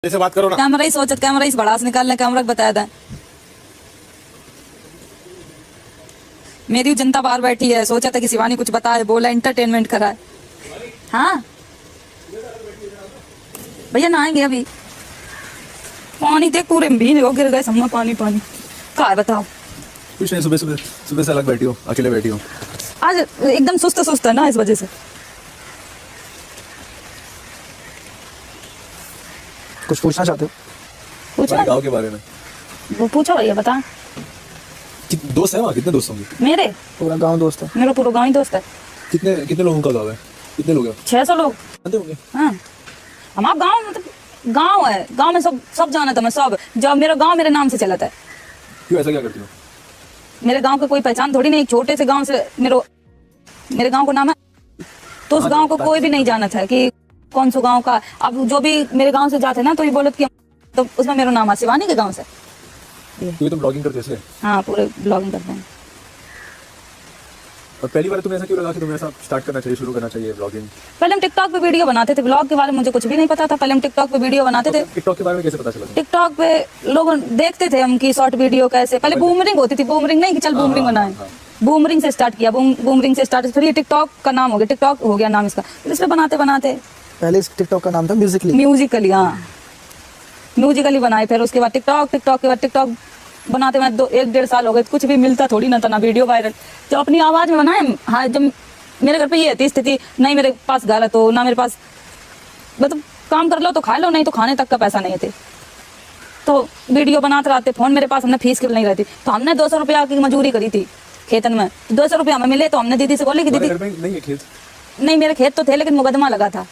से बात करो ना। कैमरा ही सोचा, कैमरा ही बड़ा निकालने, कैमरा बताया था। मेरी जनता बाहर बैठी है, सोचा था कि शिवानी कुछ बताए, बोला एंटरटेनमेंट कराए। हाँ भैया नहाएंगे अभी। पानी देख पूरे भीग हो, गिर गए सब में पानी पानी। क्या है बताओ? कुछ नहीं, सुबह से अलग बैठी हो, अकेले बैठी हो। आज एकदम सुस्त सुस्त है ना, इस वजह से। कुछ पूछना चाहते हो? पूछो गाँव के बारे में। वो पूछो भैया, बता। दोस्त है वहाँ? कितने दोस्त होंगे? मेरे पूरा गांव दोस्त है। मेरा पूरा गाँव ही दोस्त है। कितने लोगों का गाँव है? कितने लोग हैं? 600 लोग होंगे। हाँ, हमारा गाँव मतलब गाँव है। गाँव में सब जाना था मैं, सब। जब मेरा गाँव मेरे नाम से चला था। क्यों ऐसा क्या करती हो? मेरे गांव का कोई पहचान थोड़ी नहीं, छोटे से गांव से मेरे गांव का नाम है, तो उस गांव को कोई भी नहीं जाना था कि कौन सा गांव का। अब जो भी मेरे गांव से जाते ना, तो ये बोलते कि तो उसमें मेरा नाम है शिवानी के गांव से। तुम ब्लॉगिंग करते थे? हाँ, पूरे ब्लॉगिंग करते हैं। और पहली बार तुम्हें ऐसा क्यों लगा कि तुम्हें ऐसा स्टार्ट करना चाहिए, शुरू करना चाहिए ब्लॉगिंग? पहले हम टिकटॉक पे वीडियो बनाते थे, ब्लॉग के बारे में मुझे कुछ भी नहीं पता था। पहले हम टिकटॉक पे वीडियो बनाते थे। टिकटॉक के बारे में कैसे पता चला? टिकटॉक पे लोग देखते थे हम की शॉर्ट वीडियो कैसे। पहले बूमरिंग होती थी, बूमरिंग नहीं कि चल बूमरिंग बनाए, बूमरिंग से स्टार्ट किया। बूमरिंग से स्टार्ट, फिर ये टिकटॉक का नाम हो गया, टिकटॉक हो गया नाम इसका। इस पे बनाते बनाते पहले इस टिकटॉक का नाम था म्यूजिकली। म्यूजिकली बनाए। फिर उसके बाद टिकटॉक के बाद टिकटॉक बनाते मैं 1-1.5 साल हो गए। कुछ भी मिलता थोड़ी ना था, ना वीडियो वायरल। जो अपनी आवाज में बनाए। हाँ, जब मेरे घर पे ये थी स्थिति, नहीं मेरे पास घर है तो ना मेरे पास, मतलब काम कर लो तो खा लो, नहीं तो खाने तक का पैसा नहीं थे, तो वीडियो बनाते रहते। फोन मेरे पास, हमने फीस नहीं रहती, तो हमने 200 रुपया की मजदूरी करी थी खेतन में। 200 रुपया हमें मिले तो हमने दीदी से बोले कि दीदी नहीं है खेत? नहीं, मेरे खेत तो थे लेकिन मुकदमा लगा था,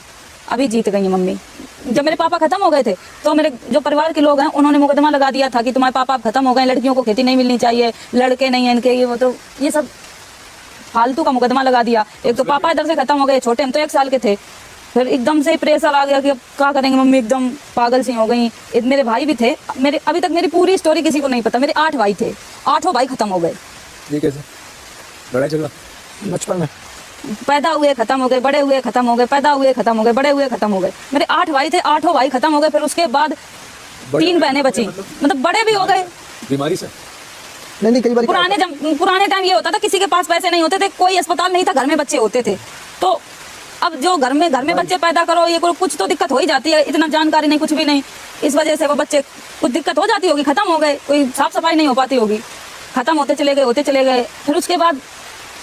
अभी जीत गई है मम्मी। जब मेरे पापा खत्म हो गए थे तो मेरे जो परिवार के लोग हैं उन्होंने मुकदमा लगा दिया था कि तुम्हारे पापा खत्म हो गए, लड़कियों को खेती नहीं मिलनी चाहिए, लड़के नहीं है इनके, ये वो, तो ये सब फालतू का मुकदमा लगा दिया। एक तो पापा इधर से खत्म हो गए, छोटे हम तो 1 साल के थे। फिर एकदम से प्रेशर आ गया कि अब क्या करेंगे, मम्मी एकदम पागल सी हो गई। मेरे भाई भी थे मेरे, अभी तक मेरी पूरी स्टोरी किसी को नहीं पता। मेरे 8 भाई थे, 8 भाई खत्म हो गए। ये कैसे? लड़ाई झगड़ा बचपन में पैदा हुए खत्म हो गए, बड़े हुए खत्म हो गए, पैदा हुए खत्म हो गए, बड़े हुए खत्म हो गए। मेरे 8 भाई थे, 8 भाई खत्म हो गए। फिर उसके बाद 3 बहनें बची, मतलब बड़े भी हो गए बीमारी से। नहीं कई बार पुराने टाइम ये होता था, किसी के पास पैसे नहीं होते थे, कोई अस्पताल नहीं था, घर में बच्चे होते थे। तो अब जो घर में बच्चे पैदा करो, ये कुछ तो दिक्कत हो ही जाती है। इतना जानकारी नहीं, कुछ भी नहीं, इस वजह से वो बच्चे कुछ दिक्कत हो जाती होगी, खत्म हो गए। कोई साफ सफाई नहीं हो पाती होगी, खत्म होते चले गए। फिर उसके बाद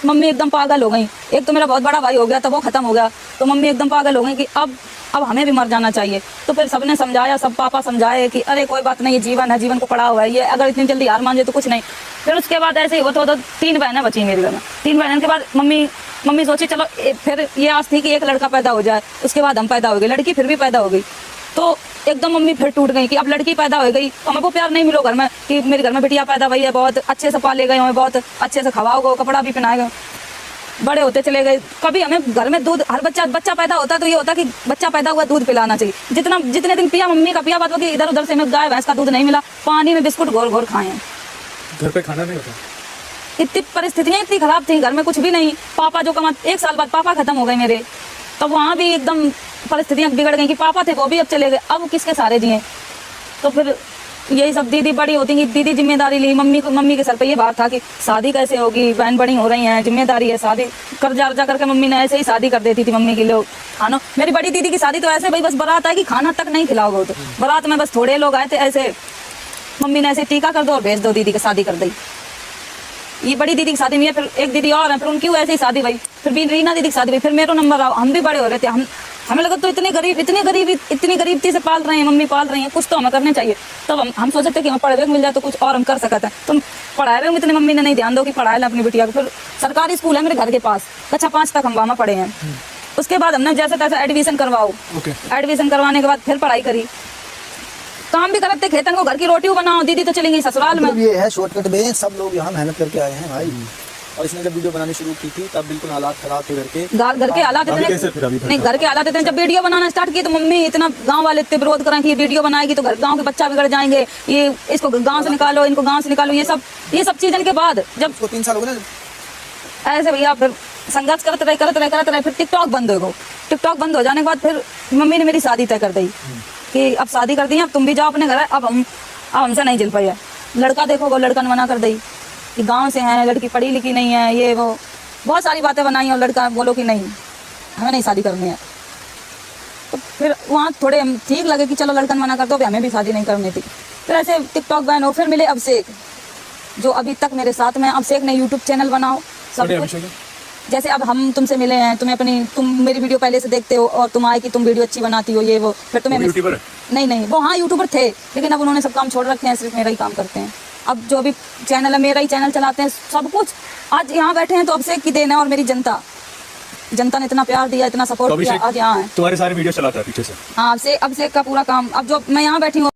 मम्मी एकदम पागल हो गई। एक तो मेरा बहुत बड़ा भाई हो गया, तो वो खत्म हो गया, तो मम्मी एकदम पागल हो गई कि अब हमें भी मर जाना चाहिए। तो फिर सबने समझाया, सब पापा समझाए कि अरे कोई बात नहीं, ये जीवन है, जीवन को पड़ा हुआ है, ये अगर इतनी जल्दी हार मान जाए तो कुछ नहीं। फिर उसके बाद ऐसे ही होता 3 बहनें बची मेरे घर में। 3 बहनों के बाद मम्मी सोची चलो फिर ये आस थी कि एक लड़का पैदा हो जाए। उसके बाद हम पैदा हो गए, लड़की फिर भी पैदा हो गई। तो एकदम मम्मी फिर टूट गई कि अब लड़की पैदा हो गई तो हमको प्यार नहीं मिलो घर में, कि मेरे घर में बिटिया पैदा हुई है, बहुत अच्छे से पाले गए, हमें बहुत अच्छे से खवाओगे, कपड़ा भी पहनाए गए, बड़े होते चले गए। कभी हमें घर में दूध, हर बच्चा पैदा होता तो ये होता कि बच्चा पैदा हुआ दूध पिलाना चाहिए। जितने दिन पिया मम्मी का पिया, बात हो कि इधर उधर से हमें गाय भैंस का दूध नहीं मिला, पानी में बिस्कुट घोर खाए हैं। घर पे खाना नहीं होता? इतनी परिस्थितियां इतनी खराब थी, घर में कुछ भी नहीं। पापा जो कमा, 1 साल बाद पापा खत्म हो गए मेरे, तब वहाँ भी एकदम परिस्थितियां बिगड़ गई कि पापा थे वो भी अब चले गए, अब किसके सहारे जिए। तो फिर यही सब दीदी बड़ी होती कि दीदी जिम्मेदारी ली। मम्मी के सर पे ये बात था कि शादी कैसे होगी, बहन बड़ी हो रही हैं, जिम्मेदारी है, शादी कर्जा करके मम्मी ने ऐसे ही शादी कर देती थी मम्मी के लोग। खाना, मेरी बड़ी दीदी की शादी तो ऐसे भाई बस बारात आएगी, खाना तक नहीं खिलाओगे, तो बारात में बस थोड़े लोग आए थे, ऐसे मम्मी ने ऐसे टीका कर दो और भेज दो, दीदी की शादी कर दी। ये बड़ी दीदी की शादी में, फिर एक दीदी और है, फिर उनकी ऐसे ही शादी भाई, फिर भी रीना दीदी की शादी भाई, फिर मेरा नंबर आओ। हम भी बड़े हो रहे थे, हमें लगा तो इतनी गरीबी से पाल रहे हैं, मम्मी पाल रही हैं, कुछ तो हमें करने चाहिए। तब हम सोचते थे कि हमें पढ़े हुए मिल जाए तो कुछ और हम कर सकते हैं। तुम पढ़ाए हुए इतने मम्मी ने नहीं ध्यान दो कि पढ़ाए अपनी बिटिया को। फिर सरकारी स्कूल है मेरे घर के पास, कक्षा 5 तक हम वहाँ पढ़े हैं। उसके बाद हमने जैसे तैसे एडमिशन करवाओ, एडमिशन करवाने के बाद फिर पढ़ाई करी, काम भी करते, खेतन को घर की रोटी बनाओ। दीदी तो चली गई ससुराल में। ये है शॉर्टकट में, सब लोग यहाँ मेहनत करके आए हैं भाई। और इसने जब वीडियो बनानी शुरू की थी तब बिल्कुल हालात खराब थे घर के हालात इतने नहीं, घर के हालात इतने। जब वीडियो बनाना स्टार्ट की तो मम्मी इतना, गांव वाले इतने विरोध करें कि वीडियो बनाएगी तो गांव के बच्चा बिगड़ जाएंगे, ये इसको गांव से निकालो, इनको गांव से निकालो, ये सब चीजों के बाद जब 3 साल हो गए ना ऐसे भैया, फिर संघर्ष करते रहे। फिर टिकटॉक बंद हो जाने के बाद फिर मम्मी ने मेरी शादी तय कर दी। कि अब शादी कर दी है, अब तुम भी जाओ अपने घर, अब हमसे नहीं चल पाई है। लड़का देखो वो लड़का ने मना कर दी कि गांव से है, लड़की पढ़ी लिखी नहीं है, ये वो बहुत सारी बातें बनाई और लड़का बोलो कि नहीं हमें नहीं शादी करनी है। तो फिर वहाँ थोड़े हम ठीक लगे कि चलो लड़का ने मना कर दो, हमें भी शादी नहीं करनी थी। फिर ऐसे टिकटॉक बैन हो, फिर मिले अभिषेक जो अभी तक मेरे साथ में। अभिषेक ने यूट्यूब चैनल बनाओ सब बड़े कुछ। अभिषेक है। जैसे अब हम तुमसे मिले हैं, तुम मेरी वीडियो पहले से देखते हो और तुम आए कि तुम वीडियो अच्छी बनाती हो ये वो, फिर तुम्हें यूट्यूबर है। नहीं वो हाँ यूट्यूबर थे, लेकिन अब उन्होंने सब काम छोड़ रखे हैं, सिर्फ मेरा ही काम करते हैं। अब जो भी चैनल है मेरा ही चैनल चलाते हैं सब कुछ। आज यहाँ बैठे हैं तो अभिषेक की देन है और मेरी जनता ने इतना प्यार दिया, इतना तो सपोर्ट किया, अभिषेक आज यहाँ है। तुम्हारे सारे वीडियो चलाता है पीछे से। हाँ अभिषेक का पूरा काम। अब जो मैं यहाँ बैठी हूँ